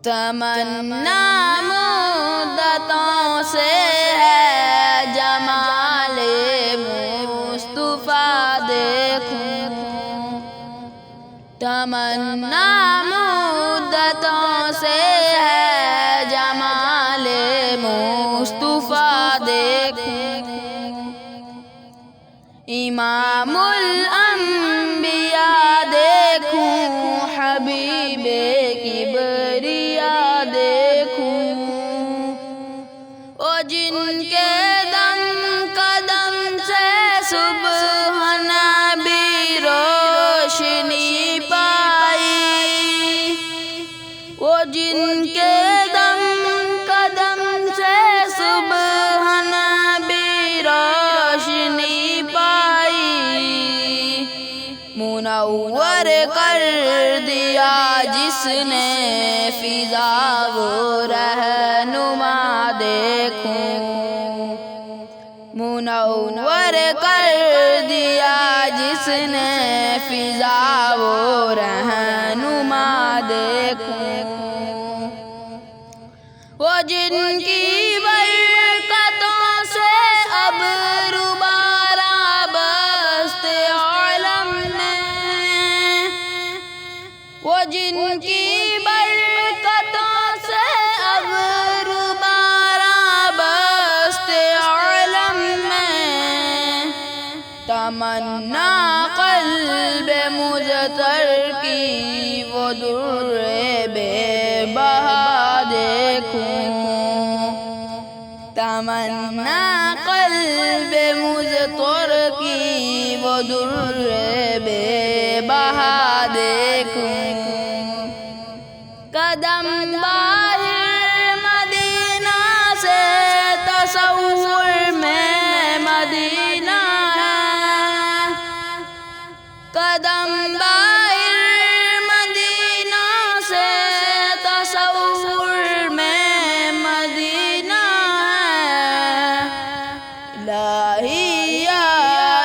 تمنا مدتوں سے ہے جمال مصطفیٰ دیکھوں، تمنا مدتوں سے ہے جمال مصطفیٰ دیکھوں، امام الانبیاء دیکھوں، حبیب کبریا دیکھوں، او جن کے دم قدم سے صبح نبی روشنی پائی، وہ جن کے دم قدم سے صبح نبی روشنی پائی، منور کر دیا جس نے فضا وہ رہنما دیکھوں، منور کر دیا جس نے فضا وہ رہنما دیکھوں، وہ جن کی برکتوں سے اب روبارہ بست عالم میں، وہ جن کی برکتوں سے اب روبارہ بست عالم میں، تمنا قلب مجتر کی وہ در بے بہا دیکھوں، تمنا قلب مجتر کی وہ در بے بہا دیکھوں، قدم باہر مدینہ سے تصور میں مدینہ ہے، قدم باہر مدینہ سے تصور میں مدینہ ہے، الہی یا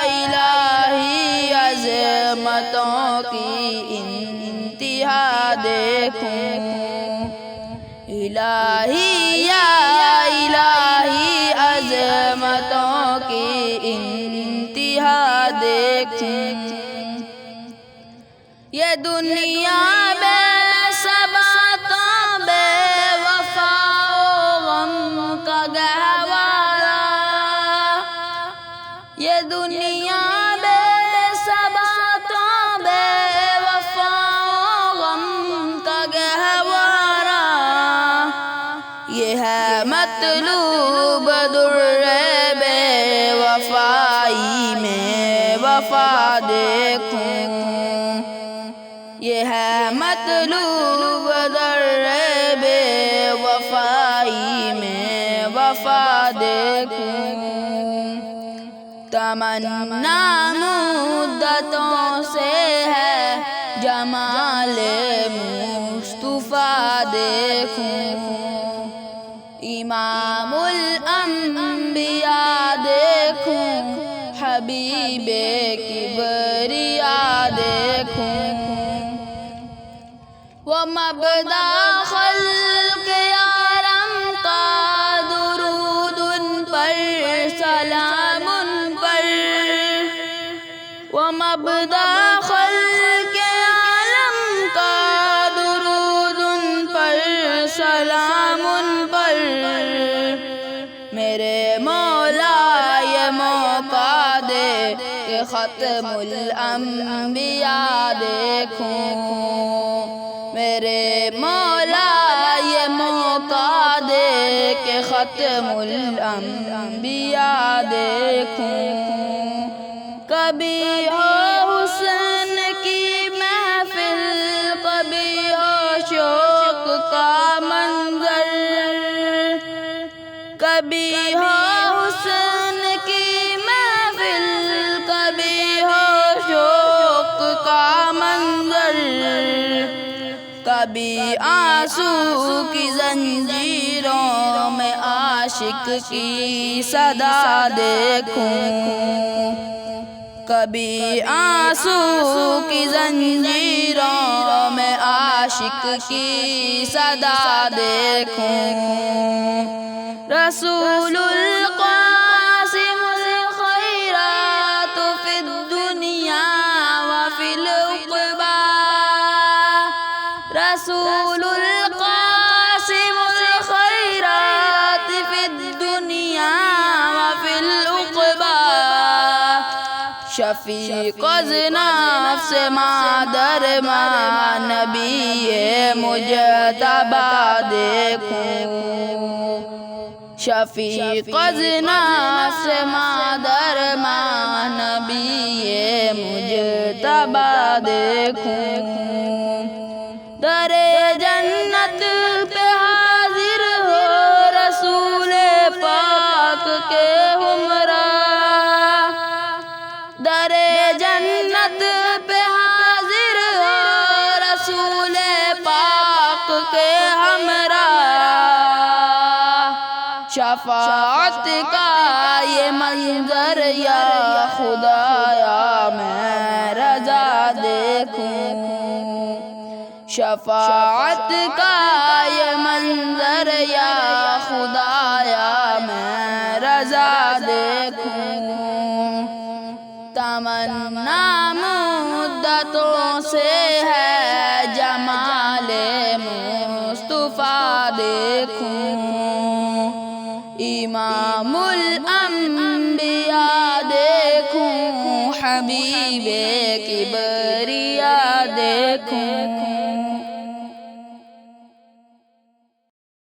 الہی عظمتوں کی انتہا دیکھوں، الہی یا الہی عظمتوں کی انتہا دیکھوں، یہ دنیا بے ثباتوں بے وفا و غم کا گہوارہ، یہ دنیا بے ثباتوں بے وفا و غم کا گہوارہ، یہ ہے مطلوب در بے وفائی میں وفا دیکھوں، یہ ہے مطلوب در بے وفائی میں وفا دیکھوں، تمنا مدتوں سے ہے جمال مصطفیٰ دیکھوں، امام الانبیاء دیکھوں، حبیب کبریا دیکھوں، وہ مبدا خلق یارم کا درود ان پر سلام ان پر، وہ مبدا خلق عالم کا درود ان پر سلام ان پر، میرے مولا یہ موقع دے کہ ختم الانبیاء دیکھوں، میرے مولا یہ موقع دے کہ ختم الانبیاء دیکھوں، کبھی ہو حسن کی محفل، کبھی ہو شوق کا منظر، کبھی ہو حسن کی محفل، کبھی ہو شوق کا منظر، کبھی آنسو کی زنجیروں میں عاشق کی صدا دیکھوں، کبھی آنسو کی زنجیروں میں عاشق کی صدا دیکھوں، رسول القاسم الخیرات فی الدنیا وفی العقبی، رسول القاسم الخیرات فی الدنیا وفی العقبی، شفیق از نفس مادر ماں نبی مجتبی دیکھوں، شفیق از نفس مادر ماں نبی مجتبی دیکھوں، در جنت پہ حاضر ہو رسول پاک کے ہمراہ، در جنت پہ حاضر ہو رسول پاک کے ہمراہ، شفاعت کا یہ منظر یا خدایا میں رضا دیکھوں، شفاعت کا یہ منظر یا خدایا میں رضا دیکھوں، تمنا مدتوں سے ہے جمال مصطفیٰ دیکھوں، امام الانبیاء دیکھوں، حبیب